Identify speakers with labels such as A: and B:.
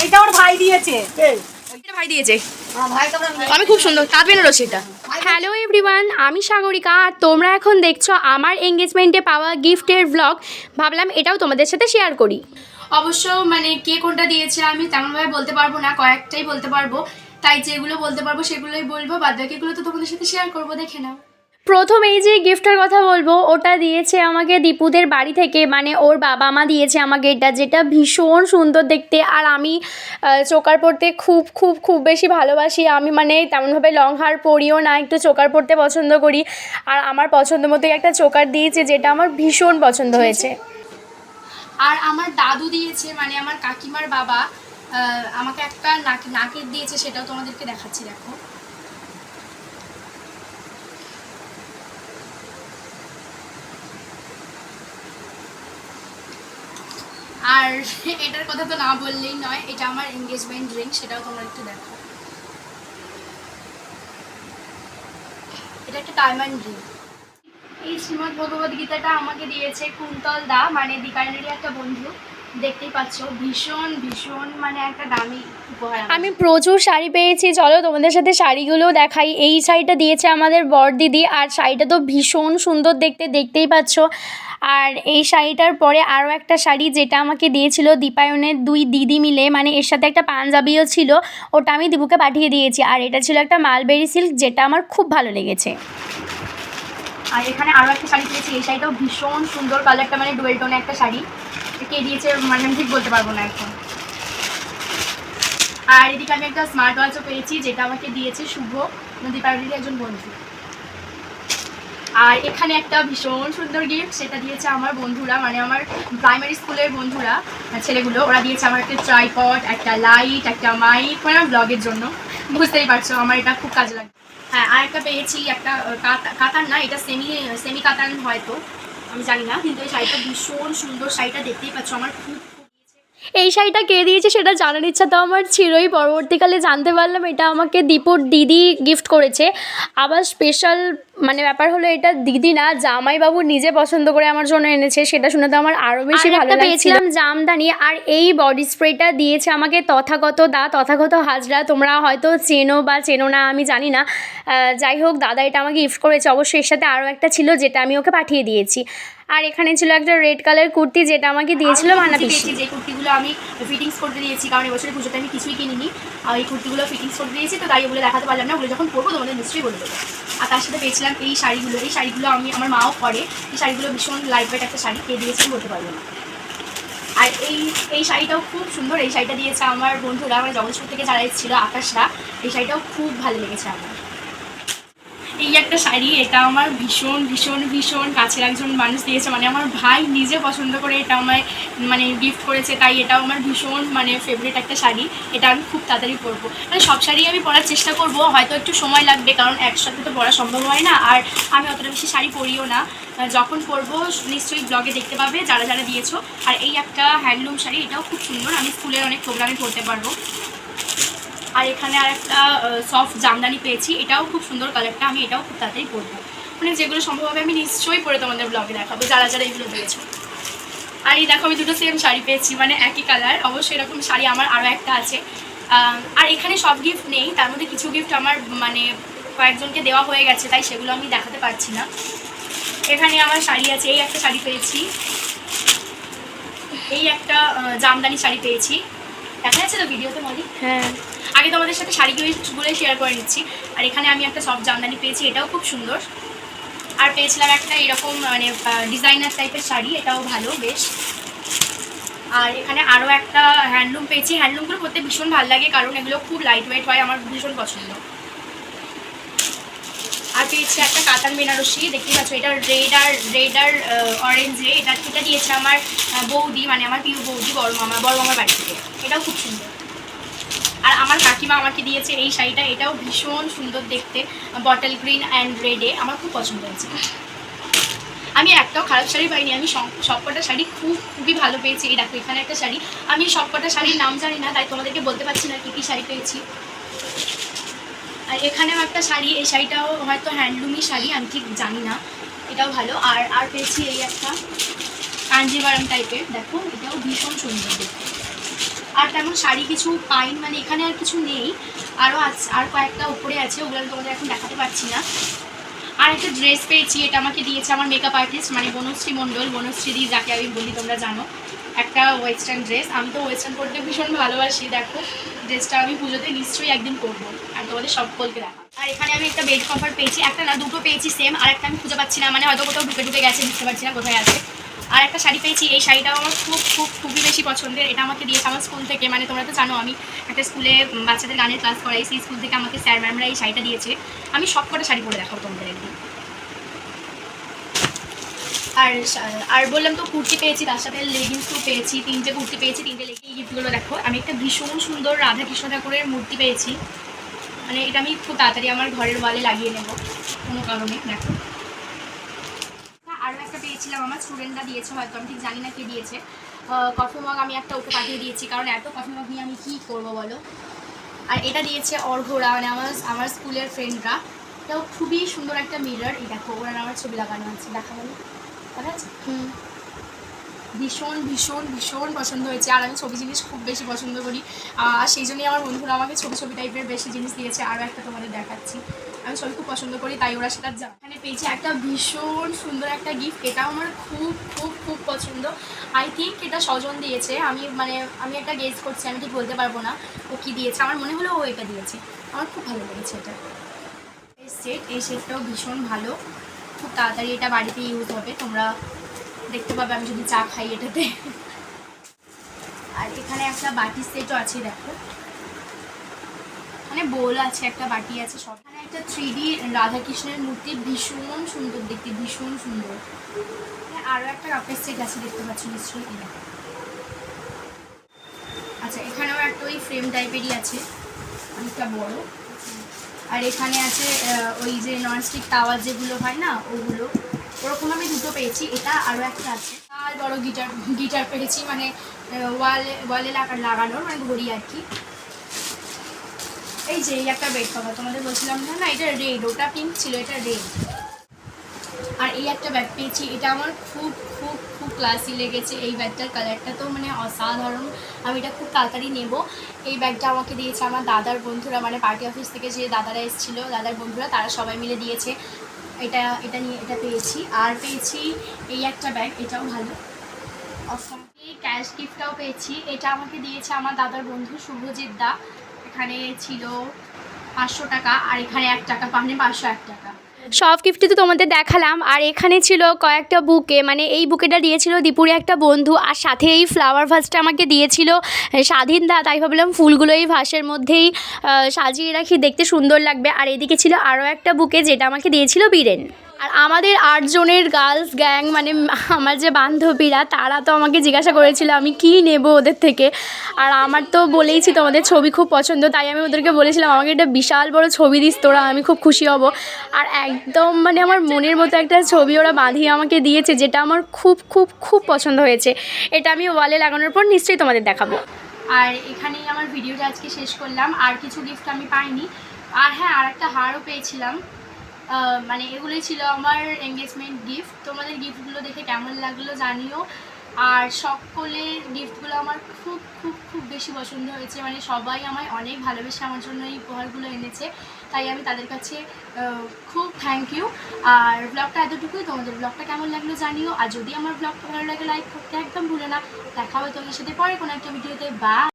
A: এইটা ওর ভাই দিয়েছে,
B: ভাই দিয়েছে। আমি খুব সুন্দর তাঁত বেনারসি এটা। হ্যালো এভরিওয়ান, আমি সাগরিকা আর তোমরা এখন দেখছো আমার এঙ্গেজমেন্টে পাওয়া গিফটের ব্লগ। ভাবলাম এটাও তোমাদের সাথে শেয়ার করি। অবশ্য মানে কে কোনটা দিয়েছে আমি তেমনভাবে বলতে পারবো না, কয়েকটাই বলতে পারবো, তাই যেগুলো বলতে পারবো সেগুলোই বলবো, বাদ বাকিগুলো তো তোমাদের সাথে শেয়ার করবো, দেখে নাও। প্রথম এই যে গিফটের কথা বলবো, ওটা দিয়েছে আমাকে দীপুদের বাড়ি থেকে, মানে ওর বাবা মা দিয়েছে আমাকে এটা, যেটা ভীষণ সুন্দর দেখতে। আর আমি চোকার পরতে খুব খুব খুব বেশি ভালোবাসি। আমি মানে তেমনভাবে লং হার পরিও না, একটু চোকার পরতে পছন্দ করি। আর আমার পছন্দ মতোই একটা চোকার দিয়েছে, যেটা আমার ভীষণ পছন্দ হয়েছে। আর আমার দাদু দিয়েছে, মানে আমার কাকিমার বাবা আমাকে একটা নাকের দিয়েছে, সেটাও তোমাদেরকে দেখাচ্ছি, দেখো। আর এটার কথা তো না বললেই নয়, এটা আমার এঙ্গেজমেন্ট রিং, সেটাও তোমরা একটু দেখো। এটা একটা ডায়মন্ড রিং। এই শ্রীমদ্ ভগবদ গীতাটা আমাকে দিয়েছে কুন্তল দা, মানে দীপায়নেরই একটা বন্ধু। দেখতেই পাচ্ছ ভীষণ ভীষণ মানে একটা দামি উপহার। আমি প্রচুর শাড়ি পেয়েছি, চলো তোমাদের সাথে শাড়িগুলোও দেখাই। এই শাড়িটা দিয়েছে আমাদের বর দিদি, আর শাড়িটা তো ভীষণ সুন্দর দেখতে, দেখতেই পাচ্ছ। আর এই শাড়িটার পরে আরও একটা শাড়ি যেটা আমাকে দিয়েছিল দীপায়নের দুই দিদি মিলে, মানে এর সাথে একটা পাঞ্জাবিও ছিল, ওটা আমি দীপুকে পাঠিয়ে দিয়েছি। আর এটা ছিল একটা মালবেরি সিল্ক, যেটা আমার খুব ভালো লেগেছে। আর এখানে আরও একটা শাড়ি পেয়েছি, এই শাড়িটাও ভীষণ সুন্দর কালারটা, মানে ডুয়েল টোনে একটা শাড়ি। কে দিয়েছে মানে আমি ঠিক বলতে পারবো না এখন। আর এদিকে আমি একটা স্মার্ট ওয়াচও পেয়েছি, যেটা আমাকে দিয়েছে শুভ, দীপাবলির একজন বন্ধু। আর এখানে একটা ভীষণ সুন্দর গিফট, সেটা দিয়েছে আমার বন্ধুরা, মানে আমার প্রাইমারি স্কুলের বন্ধুরা, ছেলেগুলো, ওরা দিয়েছে আমার একটা ট্রাইপড, একটা লাইট, একটা মাইক, মানে আমার ব্লগের জন্য। বুঝতেই পারছো আমার এটা খুব কাজে লাগে। হ্যাঁ, আর একটা পেয়েছি একটা কাতান না, এটা সেমি কাতান হয়তো, আমি জানি না, কিন্তু এই শাড়িটা ভীষণ সুন্দর। শাড়িটা দেখতেই পাচ্ছ আমার খুব। এই শাড়িটা কে দিয়েছে সেটা জানার ইচ্ছা তো আমার ছিলই, পরবর্তীকালে জানতে পারলাম এটা আমাকে দীপুর দিদি গিফট করেছে। আবার স্পেশাল মানে ব্যাপার হলো, এটা দিদি না, জামাইবাবু নিজে পছন্দ করে আমার জন্য এনেছে, সেটা শুনে তো আমার আরও বেশি ভালো লাগছিল। পেয়েছিলাম জামদানি। আর এই বডি স্প্রেটা দিয়েছে আমাকে তথাগত দা, তথাগত হাজরা, তোমরা হয়তো চেনো বা চেনো না আমি জানি না। যাই হোক, দাদা এটা আমাকে গিফট করেছে। অবশ্যই এর সাথে আরও একটা ছিল, যেটা আমি ওকে পাঠিয়ে দিয়েছি। আর এখানে ছিল একটা রেড কালার কুর্তি, যেটা আমাকে দিয়েছিল মানা পিসি। যে কুর্তিগুলো আমি ফিটিংস করতে দিয়েছি, কারণ এবছরের পুজোতে আমি কিছুই কিনিনি, আর এই কুর্তিগুলো ফিটিংস করতে দিয়েছি, তো তাই ওগুলো দেখাতে পারলাম না, ওগুলো যখন পরবো তোমাদের নিশ্চয়ই বলে দেবো। আর তার সাথে পেয়েছিলাম এই শাড়িগুলো আমি, আমার মাও পরে, এই শাড়িগুলো ভীষণ লাইট ওয়েট একটা শাড়ি, কে দিয়েছি বলতে পারবো না। আর এই শাড়িটাও খুব সুন্দর, এই শাড়িটা দিয়েছে আমার বন্ধুরা, আমার জগৎপুর থেকে যারা এসেছিল, আকাশরা। এই শাড়িটাও খুব ভালো লেগেছে আমার। এই একটা শাড়ি, এটা আমার ভীষণ ভীষণ ভীষণ কাছের একজন মানুষ দিয়েছে, মানে আমার ভাই নিজে পছন্দ করে এটা আমায় মানে গিফট করেছে, তাই এটাও আমার ভীষণ মানে ফেভারিট একটা শাড়ি। এটা আমি খুব তাড়াতাড়ি পরবো, মানে সব শাড়ি আমি পরার চেষ্টা করব, হয়তো একটু সময় লাগবে, কারণ একসাথে তো পরা সম্ভব হয় না, আর আমি অতটা বেশি শাড়ি পরিও না। যখন পরবো নিশ্চয়ই ব্লগে দেখতে পাবে যারা যারা দিয়েছো। আর এই একটা হ্যান্ডলুম শাড়ি, এটাও খুব সুন্দর, আমি স্কুলের অনেক প্রোগ্রামে পরতে পারবো। আর এখানে আর একটা সফট জামদানি পেয়েছি, এটাও খুব সুন্দর কালারটা, আমি এটাও খুব তাড়াতাড়ি পরবো, মানে যেগুলো সম্ভব হবে আমি নিশ্চয়ই পরে তোমাদের ব্লগে দেখাবো যারা যারা এগুলো পেয়েছো। আর এই দেখো আমি দুটো সেম শাড়ি পেয়েছি, মানে একই কালার। অবশ্যই এরকম শাড়ি আমার আরও একটা আছে। আর এখানে সব গিফট নেই, তার মধ্যে কিছু গিফট আমার মানে কয়েকজনকে দেওয়া হয়ে গেছে, তাই সেগুলো আমি দেখাতে পারছি না। এখানে আমার শাড়ি আছে, এই একটা শাড়ি পেয়েছি, এই একটা জামদানি শাড়ি পেয়েছি, দেখা যাচ্ছে তো ভিডিওতে মলি? হ্যাঁ, আগে তোমাদের সাথে শাড়িগুলো শেয়ার করে নিচ্ছি। আর এখানে আমি একটা সফট জামদানি পেয়েছি, এটাও খুব সুন্দর। আর পেয়েছিলাম একটা এরকম মানে ডিজাইনার টাইপের শাড়ি, এটাও ভালো বেশ। আর এখানে আরও একটা হ্যান্ডলুম পেয়েছি, হ্যান্ডলুমগুলো পরতে ভীষণ ভালো লাগে, কারণ এগুলো খুব লাইট ওয়েট হয়, আমার ভীষণ পছন্দ। আর পেয়েছি একটা কাতান বেনারসি, দেখতেই পাচ্ছ, এটা রেড আর অরেঞ্জে, এটা দিয়েছে আমার বৌদি, মানে আমার প্রিয় বৌদি, বড় মামার বাড়ি থেকে। এটাও খুব সুন্দর। আর আমার কাকিমা আমাকে দিয়েছে এই শাড়িটা, এটাও ভীষণ সুন্দর দেখতে, বটল গ্রিন অ্যান্ড রেডে, আমার খুব পছন্দ হয়েছে। আমি একটাও খারাপ শাড়ি পাইনি, আমি সবকটা শাড়ি খুবই ভালো পেয়েছি। এই দেখো এখানে একটা শাড়ি, আমি সবকটা শাড়ির নাম জানি না, তাই তোমাদেরকে বলতে পারছি না কী শাড়ি পেয়েছি। আর এখানেও একটা শাড়ি, এই শাড়িটাও হয়তো হ্যান্ডলুমি শাড়ি, আমি ঠিক জানি না, এটাও ভালো। আর পেয়েছি এই একটা কাঞ্জিভারাম টাইপের, দেখো এটাও ভীষণ সুন্দর দেখতে। আর তেমন শাড়ি কিছু পাইনি, মানে এখানে আর কিছু নেই, আরও আর কয়েকটা উপরে আছে, ওগুলো আমি তোমাদের এখন দেখাতে পারছি না। আর একটা ড্রেস পেয়েছি, এটা আমাকে দিয়েছে আমার মেকআপ আর্টিস্ট মানে বনশ্রী মণ্ডল, বনশ্রীদি যাকে আমি বলি তোমরা জানো। একটা ওয়েস্টার্ন ড্রেস, আমি তো ওয়েস্টার্ন পরতে ভীষণ ভালোবাসি। দেখো ড্রেসটা আমি পুজোতে নিশ্চয়ই একদিন পরবো আর তোমাদের সকলকে দেখা। আর এখানে আমি একটা বেড কভার পেয়েছি, একটা না দুটো পেয়েছি সেম, আর একটা আমি খুঁজে পাচ্ছি না, মানে হয়তো কোথাও ঢুকে গেছে, বুঝতে পারছি না কোথায় আছে। আর একটা শাড়ি পেয়েছি, এই শাড়িটাও আমার খুবই বেশি পছন্দের। এটা আমাকে দিয়েছে আমার স্কুল থেকে, মানে তোমরা তো জানো আমি একটা স্কুলে বাচ্চাদের গানের ক্লাস করাই, সেই স্কুল থেকে আমাকে স্যার ম্যামরা এই শাড়িটা দিয়েছে। আমি সব কটা শাড়ি পরে দেখাবো তোমাদের একদিন। আর বললাম তো কুর্তি পেয়েছি, তার সাথে লেগিংসও পেয়েছি, 3টে কুর্তি পেয়েছি, 3টে লেগিং। গিফটগুলো দেখো, আমি একটা ভীষণ সুন্দর রাধা কৃষ্ণ ঠাকুরের মূর্তি পেয়েছি, মানে এটা আমি খুব তাড়াতাড়ি আমার ঘরের ওয়ালে লাগিয়ে নেব কোনো কারণে। দেখো আরও একটা পেয়েছিলাম, আমার স্টুডেন্টরা দিয়েছে, হয়তো আমি ঠিক জানি না কে দিয়েছে। কফি মগ আমি একটা ওকে পাঠিয়ে দিয়েছি, কারণ এত কফি মগ নিয়ে আমি কী করবো বলো। আর এটা দিয়েছে অর্ঘরা, মানে আমার স্কুলের ফ্রেন্ডরা। এটাও খুবই সুন্দর একটা মিরর, এই দেখো ওরা আমার ছবি লাগানো আছে, দেখা বলো দেখা যাচ্ছে। ভীষণ ভীষণ ভীষণ পছন্দ হয়েছে, আর আমি ছবি জিনিস খুব বেশি পছন্দ করি, আর সেই জন্যই আমার বন্ধুরা আমাকে ছবি টাইপের বেশি জিনিস দিয়েছে। আরও একটা তোমাদের দেখাচ্ছি, আমি ছবি খুব পছন্দ করি, তাই ওরা সেটা এখানে পেয়েছি একটা ভীষণ সুন্দর একটা গিফট, এটাও আমার খুব পছন্দ। আই থিঙ্ক এটা স্বজন দিয়েছে, আমি একটা গেস করছি, আমি ঠিক বলতে পারবো না ও কী দিয়েছে, আমার মনে হলো ও এটা দিয়েছে। আমার খুব ভালো লেগেছে এটা। এই সেটটাও ভীষণ ভালো, খুব তাড়াতাড়ি এটা বাড়িতে ইউজ হবে, তোমরা দেখতে পাবে আমি যদি চা খাই এটাতে। আর এখানে একটা বাটির সেটও আছে, দেখো মানে বোল আছে, একটা বাটি আছে, সব। এখানে একটা 3D রাধাকৃষ্ণের মূর্তি, ভীষণ সুন্দর দেখতে, ভীষণ সুন্দর। আরও একটা কাপের সেট আছে, দেখতে পাচ্ছ নিশ্চয়ই। আচ্ছা এখানেও একটা ওই ফ্রেম টাইপেরই আছে, অনেকটা বড়। আর এখানে আছে ওই যে ননস্টিক তাওয়া যেগুলো হয় না, ওগুলো ওরকম আমি দুটো পেয়েছি। এটা আরও একটা আছে, আর বড় গিটার পেয়েছি, মানে ওয়ালে লাগানোর, মানে ঘড়ি আর কি। এই যে এই একটা বেড কভার তোমাদের বলছিলাম না, এটা রেড, ওটা পিঙ্ক ছিল, এটা রেড। আর এই একটা ব্যাগ পেয়েছি, এটা আমার খুব ক্লাসি লেগেছে। এই ব্যাগটার কালারটা তো মানে অসাধারণ, আমি এটা খুব তাড়াতাড়ি নেব। এই ব্যাগটা আমাকে দিয়েছে আমার দাদার বন্ধুরা, মানে পার্টি অফিস থেকে যে দাদারা এসেছিলো, দাদার বন্ধুরা, তারা সবাই মিলে দিয়েছে। এটা পেয়েছি। আর পেয়েছি এই একটা ব্যাগ, এটাও ভালো। এই ক্যাশ গিফটটাও পেয়েছি, এটা আমাকে দিয়েছে আমার দাদার বন্ধু শুভজিৎ দা। এখানে ছিল 500 টাকা, আর এখানে 1 টাকা, মানে 501 টাকা।
A: সব গিফটই তো তোমাদের দেখালাম। আর এখানে ছিল কয়েকটা বুকে, মানে এই বুকেটা দিয়েছিল দীপুরে একটা বন্ধু, আর সাথে এই ফ্লাওয়ার ভাসটা আমাকে দিয়েছিল স্বাধীন দা। তাই ভাবলাম ফুলগুলো এই ভাসের মধ্যেই সাজিয়ে রাখি, দেখতে সুন্দর লাগবে। আর এদিকে ছিল আরও একটা বুকে, যেটা আমাকে দিয়েছিল বীরেন। আর আমাদের 8 জনের গার্লস গ্যাং, মানে আমার যে বান্ধবীরা, তারা তো আমাকে জিজ্ঞাসা করেছিল আমি কী নেব ওদের থেকে। আর আমার তো বলেইছি তোমাদের ছবি খুব পছন্দ, তাই আমি ওদেরকে বলেছিলাম আমাকে একটা বিশাল বড় ছবি দিস তোরা, আমি খুব খুশি হব। আর একদম মানে আমার মনের মতো একটা ছবি ওরা বাঁধিয়ে আমাকে দিয়েছে, যেটা আমার খুব পছন্দ হয়েছে। এটা আমি ওয়ালে লাগানোর পর নিশ্চয়ই তোমাদের দেখাবো।
B: আর এখানেই আমার ভিডিওটা আজকে শেষ করলাম, আর কিছু গিফট আমি পাইনি। আর হ্যাঁ, আর একটা হারও পেয়েছিলাম, মানে এগুলোই ছিল আমার এঙ্গেজমেন্ট গিফট। তোমাদের গিফটগুলো দেখে কেমন লাগলো জানিও। আর সকলের গিফটগুলো আমার খুব বেশি পছন্দ হয়েছে, মানে সবাই আমায় অনেক ভালোবেসে আমার জন্য এই উপহারগুলো এনেছে, তাই আমি তাদের কাছে খুব থ্যাংক ইউ। আর ব্লগটা এতটুকুই, তোমাদের ব্লগটা কেমন লাগলো জানিও। আর যদি আমার ব্লগটা ভালো লাগে লাইক করতে একদম ভুলো না। দেখা হবে তোমাদের সাথে পরে কোনো একটা ভিডিওতে। বা